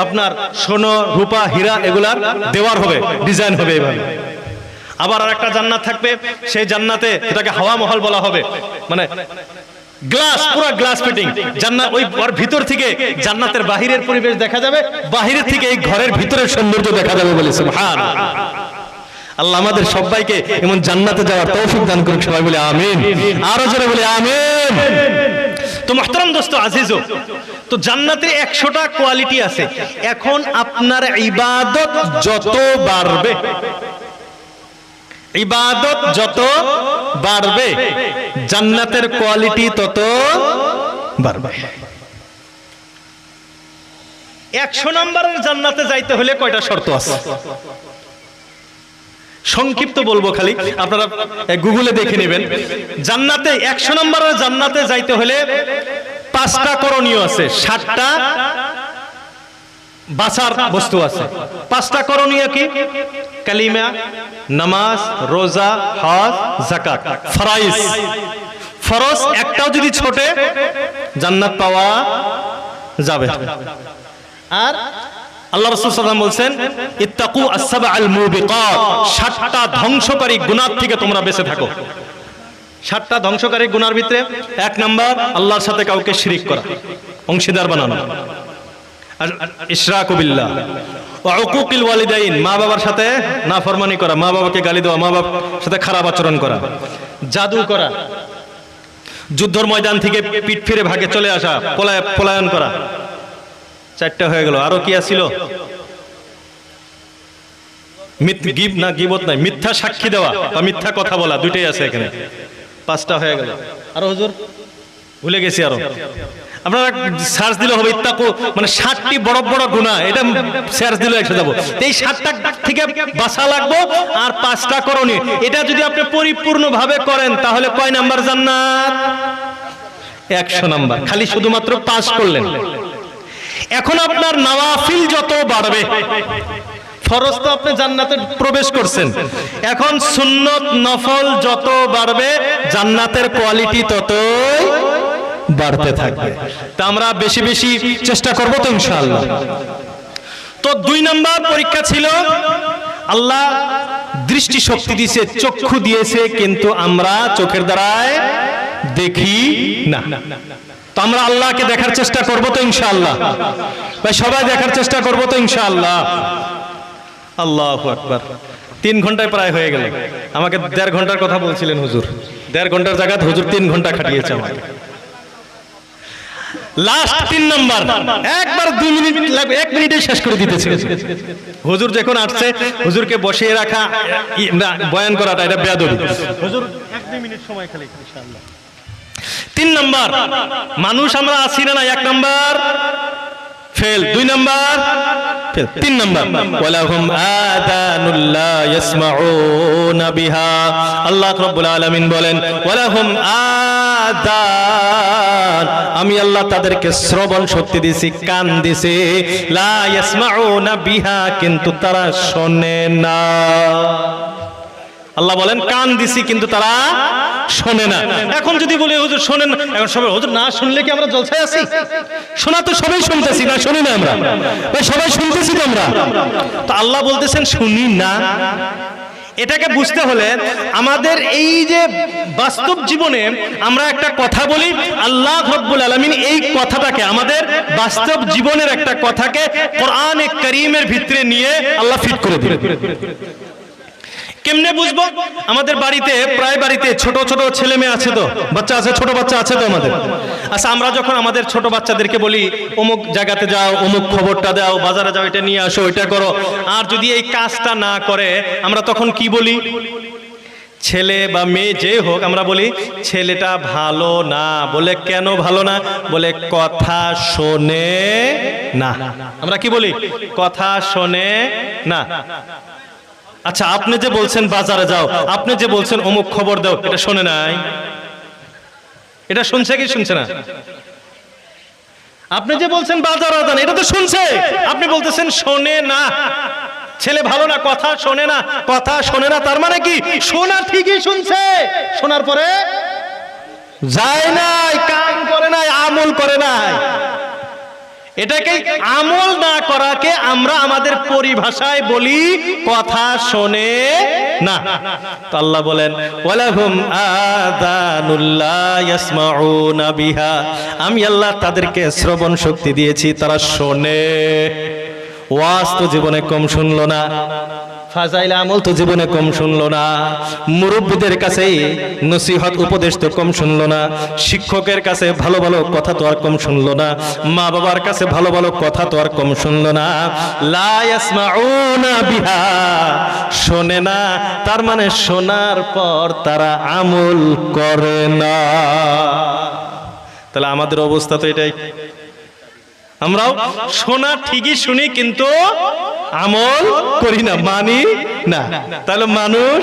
আপনার সোনা রূপা হীরা এগুলার দেওয়ার হবে, ডিজাইন হবে এইভাবে। আবার আরেকটা জান্নাত থাকবে, সেই জান্নাতে এটাকে হাওয়া মহল বলা হবে, মানে গ্লাস, পুরো গ্লাস ফিটিং জান্নাত। ওই ওর ভিতর থেকে জান্নাতের বাহিরের পরিবেশ দেখা যাবে, বাহিরের থেকে এই ঘরের ভিতরের সৌন্দর্য দেখা যাবে বলে সুবহানাল্লাহ। আল্লাহ আমাদের সবাইকে এমন জান্নাতে যাওয়ার তৌফিক দান করুক, সবাই বলে আমিন, আরো জোরে বলে আমিন। তো মুহতারাম দোস্ত আজিজো, তো জান্নাতে 100টা কোয়ালিটি আছে। এখন আপনার ইবাদত যত বাড়বে, ইবাদত যত বাড়বে, জান্নাতের কোয়ালিটি তত বাড়বে। 100 নম্বরের জান্নাতে যাইতে হলে কয়টা শর্ত আছে? সংক্ষিপ্ত বলবো, খালি আপনারা গুগলে দেখে নেবেন। জান্নাতে 100 নম্বরের জান্নাতে যাইতে হলে 5টা করণীয় আছে, 7টা বাছার বস্তু আছে। 5টা করণীয় কি? কালিমা, নামাজ, রোজা, হজ, যাকাত, ফরাইজ। ফরজ একটাও যদি ছোটে জান্নাত পাওয়া যাবে। আর আল্লাহ রাসূল সাল্লাল্লাহু আলাইহি ওয়াসাল্লাম বলেন ইত্তাকু আস-সাবআল মুবিকাত, 7টা ধ্বংসকারী গুনাহ থেকে তোমরা বেঁচে থাকো। 7টা ধ্বংসকারী গুনার ভিতরে 1 নাম্বার আল্লাহর সাথে কাউকে শিরিক করা, অংশীদার বানানো। আর ইশরাকু বিল্লাহ ওয়া উকুকিল ওয়ালিদাইন, মা বাবার সাথে নাফরমানি করা, মা বাবাকে গালি দেওয়া, মা বাবার সাথে খারাপ আচরণ করা। জাদু করা, যুদ্ধের ময়দান থেকে পিঠ ফিরে ভাগে চলে আসা, পলায়ন করা। 4টা হয়ে গেল। আরো কি আছিল? গীবত নাই, মিথ্যা সাক্ষী দেওয়া বা মিথ্যা কথা বলা, 2টাই আছে এখানে। 5টা হয়ে গেল। আরো হুজুর ভুলে গেছি। আরো আপনারা সার্চ দিলে হবে ইত্তাকু, মানে 7টি বড় বড় গুনাহ, এটা সার্চ দিলে এসে যাব। এই 7টা থেকে বাঁচা লাগবে। আর 5টা করণীয়, এটা যদি আপনি পরিপূর্ণভাবে করেন তাহলে কয় নাম্বার জান্নাত? 100 নাম্বার। খালি শুধুমাত্র পাস করলেন। এখন আপনার নওয়াফিল যত বাড়বে, ফরজ তো আপনি জান্নাতে প্রবেশ করছেন, এখন সুন্নত নফল যত বাড়বে জান্নাতের কোয়ালিটি ততই বাড়তে থাকবে। তা আমরা বেশি বেশি চেষ্টা করব তো ইনশাআল্লাহ। তো 2 নাম্বার পরীক্ষা ছিল, আল্লাহ দৃষ্টি শক্তি দিয়েছে, চক্ষু দিয়েছে, কিন্তু আমরা চোখের দ্বারায় দেখি না। তো আমরা আল্লাহকে দেখার চেষ্টা করব তো ইনশাআল্লাহ। ভাই সবাই দেখার চেষ্টা করব তো ইনশাআল্লাহ। আল্লাহু আকবার। 3 ঘন্টায় প্রায় হয়ে গেল। আমাকে 1.5 ঘন্টার কথা বলছিলেন হুজুর, 1.5 ঘন্টার জায়গায় হুজুর 3 ঘন্টা খাটিয়েছে আমাকে। লাস্ট 3 নাম্বার, একবার 2 মিনিট লাগবে, 1 মিনিটে শেষ করে দিতেছে হুজুর। যখন আসছে হুজুরকে বসিয়ে রাখা, বয়ান করাটা এটা বেয়াদবি। হুজুর 1-2 মিনিট সময় খালি ইনশাআল্লাহ। 3 নাম্বার, মানুষ আমরা আছি না? 1 number fail, 2 number fail, 3 number ওয়ালাহুম আযানুল লা ইয়াসমাউনা বিহা। আল্লাহ রাব্বুল আলামিন বলেন ওয়ালাহুম আযান, আমি আল্লাহ তাদেরকে শ্রবণ শক্তি দিয়েছি, কান দিয়েছি, লা ইয়াসমাউনা বিহা, কিন্তু তারা শোনে না। আল্লাহ বলেন কান দিছি কিন্তু তারা শোনে না। এখন যদি বলি হুজুর শোনেন, এখন সবাই হুজুর না শুনলে কি আমরা জলসায় আছি? শোনা তো সবাই শুনতেছি, না শুনি না আমরা? ভাই সবাই শুনতেছি তো আমরা। তো আল্লাহ বলতেছেন শুনি না। এটাকে বুঝতে হলে আমাদের এই যে বাস্তব জীবনে আমরা একটা কথা বলি, আল্লাহ রাব্বুল আলামিন এই কথাটাকে, আমাদের বাস্তব জীবনের একটা কথাকে কোরআনে কারীমের ভিতরে নিয়ে আল্লাহ ফিট করে দিলেন। কেমনে বুঝবো? আমাদের বাড়িতে, প্রায় বাড়িতে ছোট ছোট ছেলে মেয়ে আছে, তো বাচ্চা আছে, ছোট বাচ্চা আছে তো আমাদের। আচ্ছা, আমরা যখন আমাদের ছোট বাচ্চাদেরকে বলি অমুক জায়গাতে যাও, অমুক খবরটা দাও, বাজারে যাও, এটা নিয়ে আসো, এটা করো, আর যদি এই কাজটা না করে আমরা তখন কি বলি? ছেলে বা মেয়ে যে হোক, আমরা বলি ছেলেটা ভালো না। বলে কেন ভালো না? বলে কথা শোনে না। আমরা কি বলি? কথা শোনে না। আচ্ছা, আপনি যে বলছেন বাজারে যাও, আপনি যে বলছেন অমুক খবর দাও, এটা শোনে নাই? এটা শুনছে কি শুনছে না? আপনি যে বলছেন বাজারে যান, এটা তো শুনছে, আপনি বলতেছেন শোনে না। ছেলে ভালো না, কথা শোনে না, কথা শোনে না, তার মানে কি? শোনা ঠিকই শুনছে, শোনার পরে যায় নাই, কাম করে নাই, আমল করে নাই। এটাকে আমল না করাকে আমরা আমাদের পরিভাষায় বলি কথা শোনে না। তো আল্লাহ বলেন ওয়ালাহুম আযানুল লা ইয়াসমাউনা বিহা, আমি আল্লাহ তাদেরকে শ্রবণ শক্তি দিয়েছি, তারা শোনে। ওয়াজ তো জীবনে কম শুনলো না, ফাজাইল আমল তো জীবনে কম শুনলো না, মুরব্বিদের কাছে নসিহত উপদেশ তো কম শুনলো না, শিক্ষকের কাছে ভালো ভালো কথা তো আর কম শুনলো না, মা বাবার কাছে ভালো ভালো কথা তো আর কম শুনলো না। লা ইয়াসমাউনা বিহা, শোনে না, তার মানে শোনার পর তারা আমল করে না। তাহলে আমাদের অবস্থা তো এটাই। আমরাও শোনা ঠিকই শুনি কিন্তু আমল করি না, মানি না। তাহলে মানুষ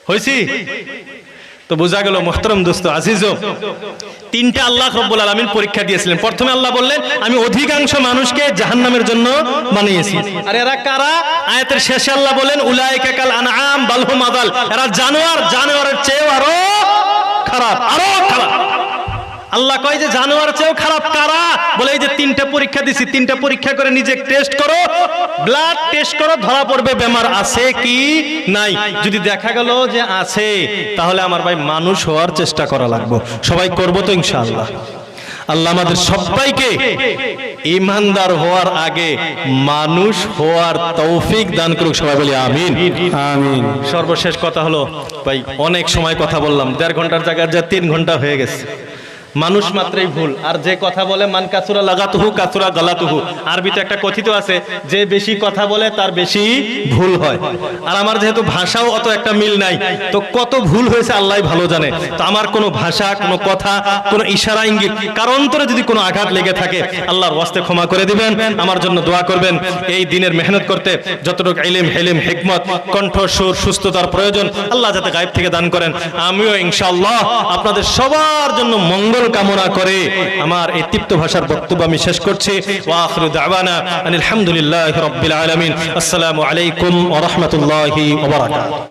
হইছি তো বোঝা গেল। মুহতারাম দোস্ত আজিজ, 3টা আল্লাহ রাব্বুল আলামিন পরীক্ষা দিয়েছিলেন। প্রথমে আল্লাহ বললেন আমি অধিকাংশ মানুষকে জাহান্নামের জন্য বানিয়েছি। আর এরা কারা? আয়াতের শেষে আল্লাহ বলেন উলাইকা কাল আনআম বাল হুম আযাল, এরা জানোয়ার, জানোয়ারের চেয়েও আরো খারাপ, আরো খারাপ। আল্লাহ কয় যে জানোয়ার চেয়েও খারাপ কারা? বলে এই যে 3টা পরীক্ষা দিছি, 3টা পরীক্ষা করে নিজে টেস্ট করো, ব্লাড টেস্ট করো, ধরা পড়বে বেমার আছে কি নাই। যদি দেখা গেল যে আছে, তাহলে আমার ভাই মানুষ হওয়ার চেষ্টা করা লাগবে। সবাই করবো তো ইনশাআল্লাহ। আল্লাহ আমাদের সবাইকে ঈমানদার হওয়ার আগে মানুষ হওয়ার তৌফিক দান করুক। সবাই বলি আমিন আমিন। সর্বশেষ কথা হলো ভাই, অনেক সময় কথা বললাম, 1.5 ঘন্টার জায়গায় যা 3 ঘন্টা হয়ে গেছে। মানুষ মাত্রই ভুল, আর যে কথা বলে মান কাসুরা লাগাতুহু কাসুরা গালাতুহু। আরবিতে একটা কথিত আছে, যে বেশি কথা বলে তার বেশি ভুল হয়। আর আমার যেহেতু ভাষাও অত একটা মিল নাই, তো কত ভুল হয়েছে আল্লাহই ভালো জানে। তো আমার কোনো ভাষা, কোনো কথা, কোনো ইশারা ইঙ্গিত কারণ অন্তরে যদি কোনো আঘাত লেগে থাকে, আল্লাহর ওয়াস্তে ক্ষমা করে দিবেন। আমার জন্য দোয়া করবেন। এই দিনের মেহনত করতে যতটুকু ইলম, হিলম, হিকমত, কণ্ঠ, সুর, সুস্থতার প্রয়োজন আল্লাহ যাতে গায়েব থেকে দান করেন। আমিও ইনশাআল্লাহ আপনাদের সবার জন্য মঙ্গল কামনা করে আমার এই তৃপ্ত ভাষার বক্তব্য আমি শেষ করছি। ওয়া আখিরু দাওয়ানা আলহামদুলিল্লাহি রাব্বিল আলামিন। আসসালামু আলাইকুম ওয়া রাহমাতুল্লাহি ওয়া বারাকাতুহু।